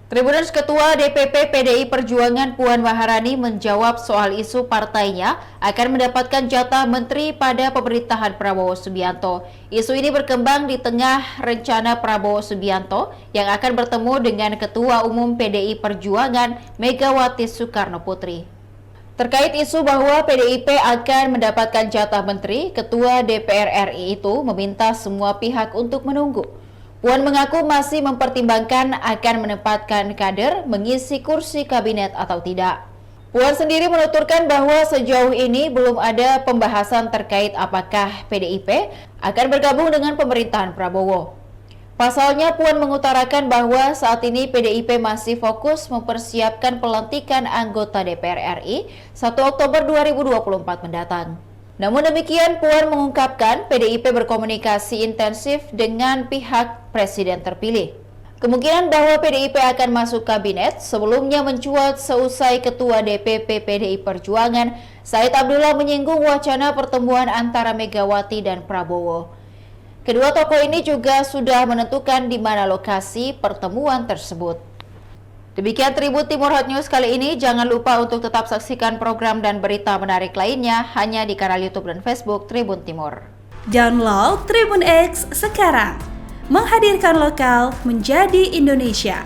Tribuners Ketua DPP PDI Perjuangan Puan Maharani menjawab soal isu partainya akan mendapatkan jatah menteri pada pemerintahan Prabowo Subianto. Isu ini berkembang di tengah rencana Prabowo Subianto yang akan bertemu dengan Ketua Umum PDI Perjuangan Megawati Soekarnoputri. Terkait isu bahwa PDIP akan mendapatkan jatah menteri, Ketua DPR RI itu meminta semua pihak untuk menunggu. Puan mengaku masih mempertimbangkan akan menempatkan kader mengisi kursi kabinet atau tidak. Puan sendiri menuturkan bahwa sejauh ini belum ada pembahasan terkait apakah PDIP akan bergabung dengan pemerintahan Prabowo. Pasalnya, Puan mengutarakan bahwa saat ini PDIP masih fokus mempersiapkan pelantikan anggota DPR RI 1 Oktober 2024 mendatang. Namun demikian, Puan mengungkapkan PDIP berkomunikasi intensif dengan pihak Presiden terpilih. Kemungkinan bahwa PDIP akan masuk kabinet sebelumnya mencuat seusai Ketua DPP PDI Perjuangan, Said Abdullah menyinggung wacana pertemuan antara Megawati dan Prabowo. Kedua tokoh ini juga sudah menentukan di mana lokasi pertemuan tersebut. Demikian Tribun Timur Hot News kali ini. Jangan lupa untuk tetap saksikan program dan berita menarik lainnya hanya di kanal YouTube dan Facebook Tribun Timur. Download Tribun X sekarang. Menghadirkan lokal menjadi Indonesia.